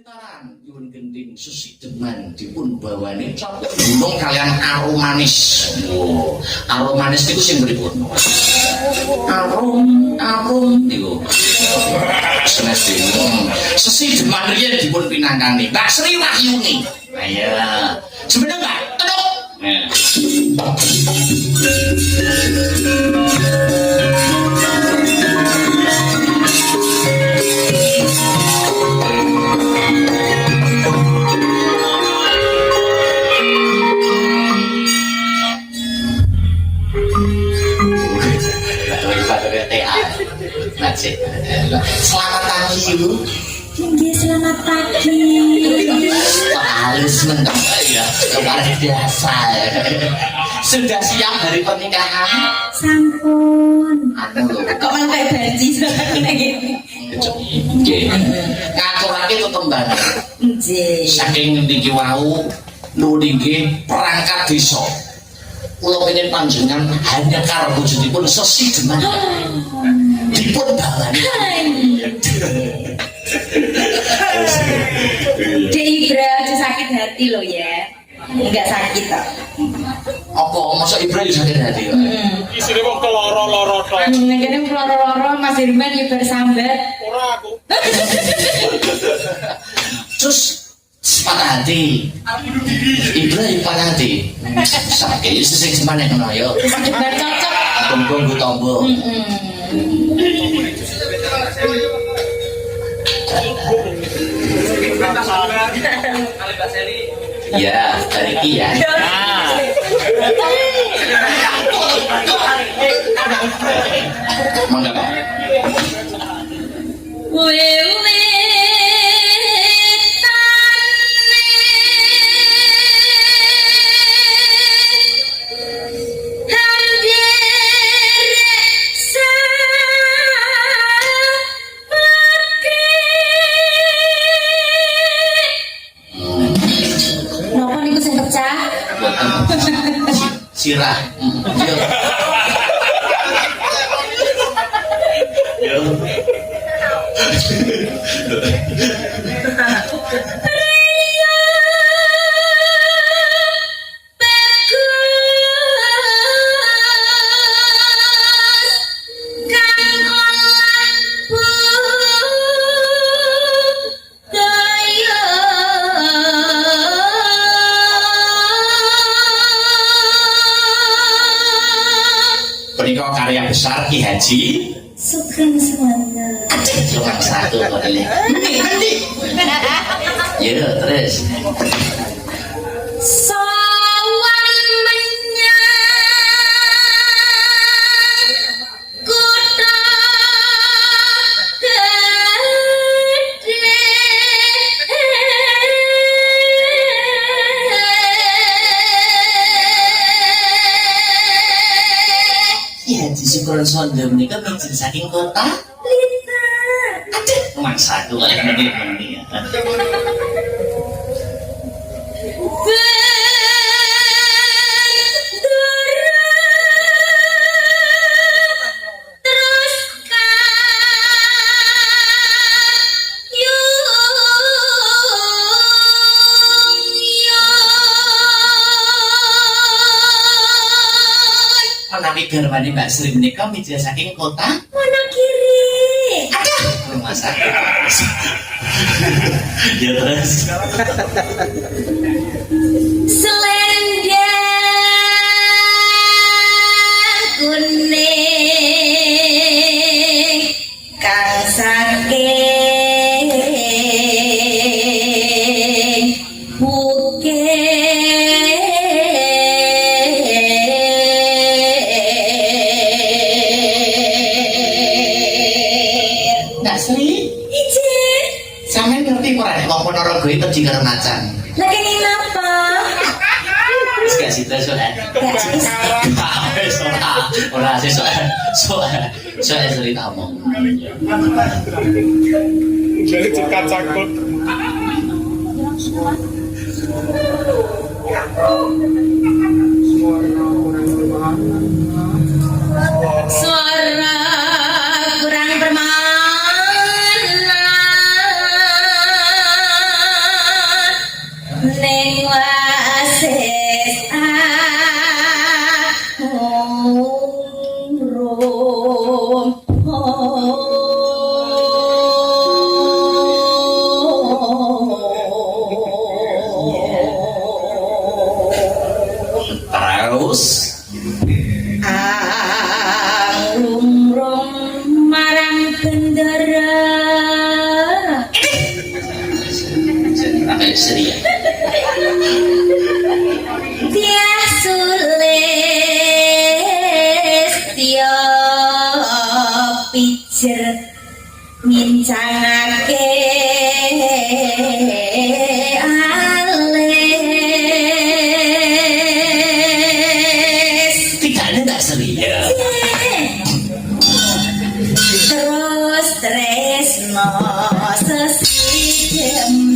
Kentaran nyuwun gending sesideman dipun bawane campur gunung kalian aromanis. Oh, aromanis niku sing pripun? Arum niku. Senes dene. Sesideman riyen dipun pinangkani Mbak Sri Wahyuni. Nah ya. Sebenarnya Mbak, tenuk. Selamat pagi Bu. Tinggi selamat pagi. Halus mentok ya, luar biasa. Sudah siap hari pernikahan? Sampun. Kok malah kayak banci kayak gini. Nggih. Ngaturake to tembang. Nggih. Saking niki wau nuwun inggih perangkat desa. Kula pengen panjenengan hanya karo bojone sesideman. Dipun bawani. Dek Ibra aja sakit hati loh ya. Enggak sakit kok. Apa masa Ibra yo sakit hati kok? Isine wong keloro-loro tok. Nek kene loro-loro Mas Irman yo bersambat. Ora aku. Terus patah hati. Ibra yo patah hati. Sakit sesek semane ngono yo. Bar cocok. Tunggu tombo. Ya, hari ini ya. Mangga Pak. Sirah. Menika karya besar Ki Haji Sugeng Suwana. Cuma satu kok ini. Ya terus. Sowan menyang kutha Haji Syukuran Sonda menika mijil saking kota Lita. Aduh, cuma satu kok ini. Menawi garwane Mbak Sri menika mijil saking kota Wonogiri. aduh rumah sakit. Ya terus. Selendang kuning kang saking Mbak Sri, Ijin. sampean ngerti ora nek wong Ponorogo itu di karo macan? Lah kene napa? Wis gak sida soal. Gak sida. Wis ora sih soal cerita omong. Jadi cakak-cakut. Suara kurang bermakna. Terus lumrong marang bendera pakai istri ya. tiah sulis tiap pijer mincangake alis Tidak ada tak seria. terus tresno sesidem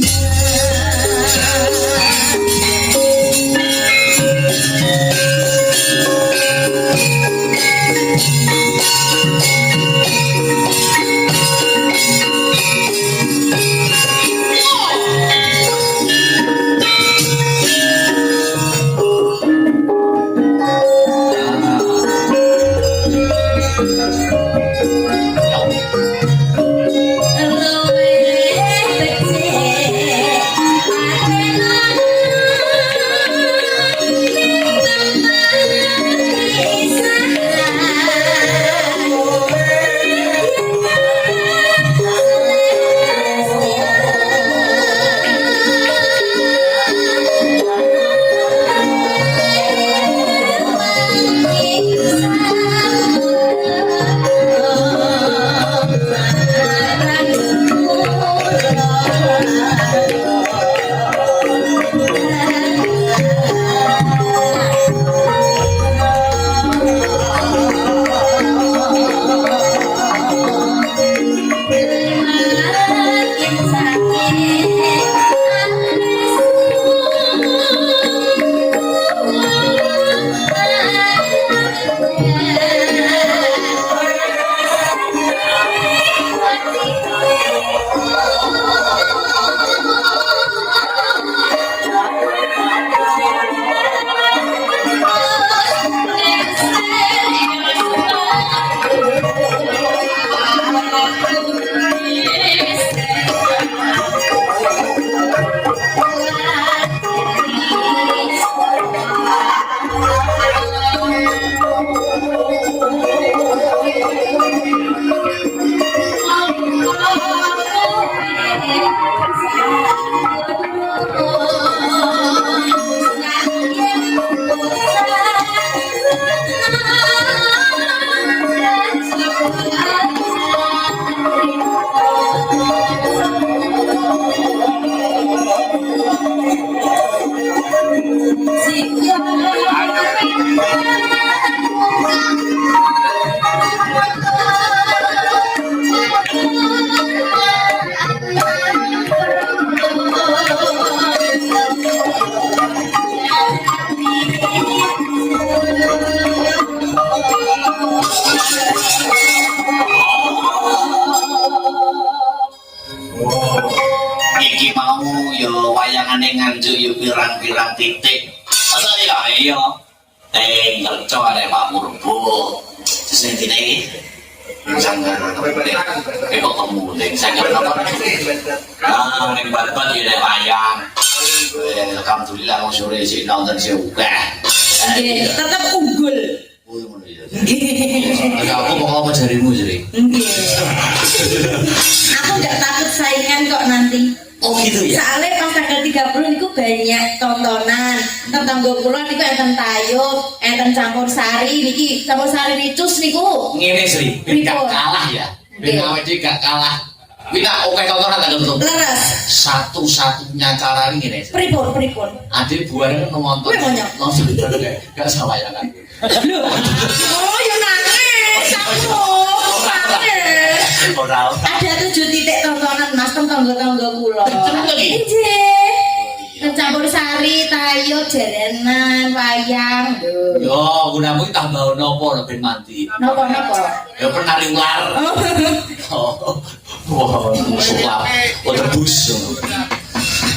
Iki mau yo wayangane nganjuk yo pirang-pirang titik. Masa ya iya. Kerja arek Pak Murbo. Terus ning dine iki sanggar kok kamu ning sanggar apa? Ah, ning bat-bat yo nek wayang. Alhamdulillah wong sore sik nonton sik akeh. nggih tetep unggul Oh, ngono ya. Aku kok apa jarimu, Sri? nggih aku nggak takut saingan kok nanti. Oh gitu ya. Soalnya pas tanggal 30 itu banyak tontonan. Tetangga kula niku enten tayub, enten campur sari niki, campur sari nicus niku. Ngene Sri, ben gak kalah ya. Ben awake dhewe gak kalah. Kuwi tak oke tontonan tak tutup. Leres. Satu-satunya cara ini ngene. Pripun pripun. Adik buare nonton. Kuwi monyok. Langsung gak sawayangan. Lho. Oh, yo nangis. Aku nangis. Ora. Ada 7 titik tontonan Mas tangga-tangga kula. Tenan lagi? Nggih. Campur sari, tayub, jerenan, wayang. Lho. Yo, gunamu iki tambah napa ben mati. Napa-napa? Ya penari ular. Oh. Wah, sulap. Oh, tebus.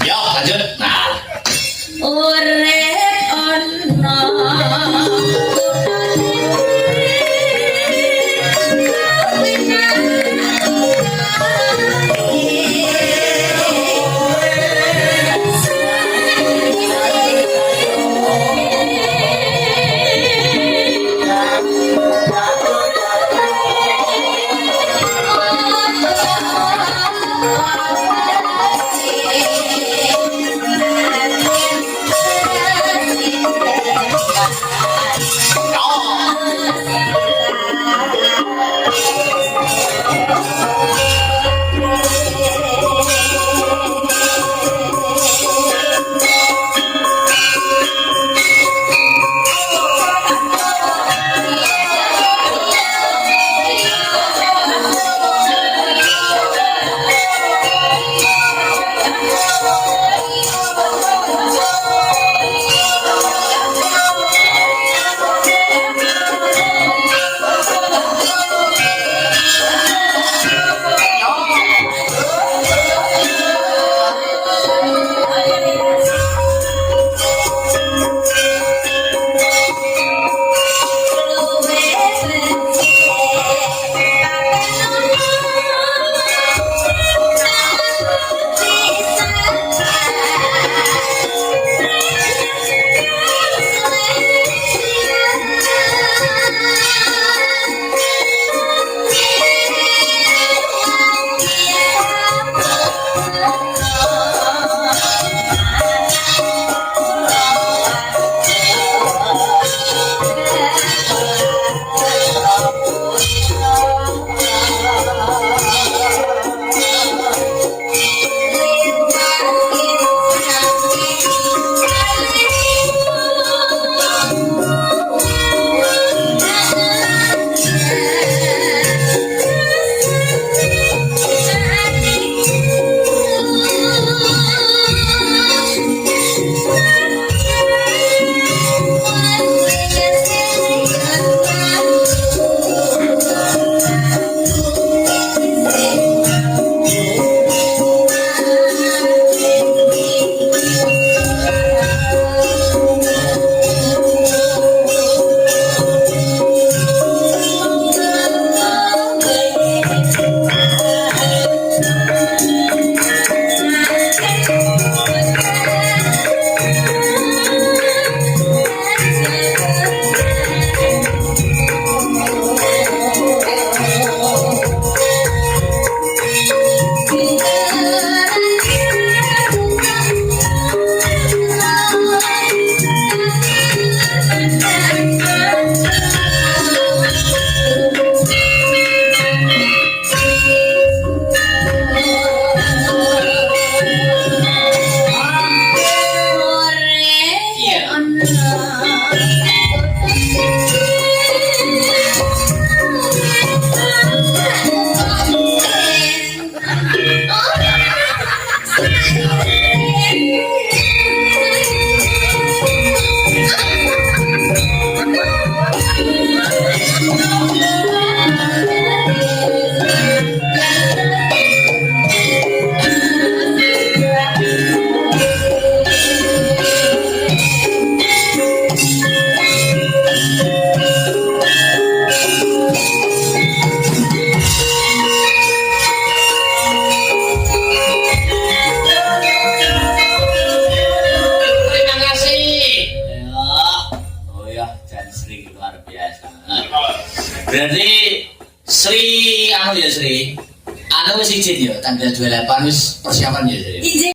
Yo, lanjut. Nah. Urip ono Wina Sri luar biasa. Berarti Sri anu ya Sri. Anu wis izin ya tanggal 28 wis persiapan ya Sri. Izin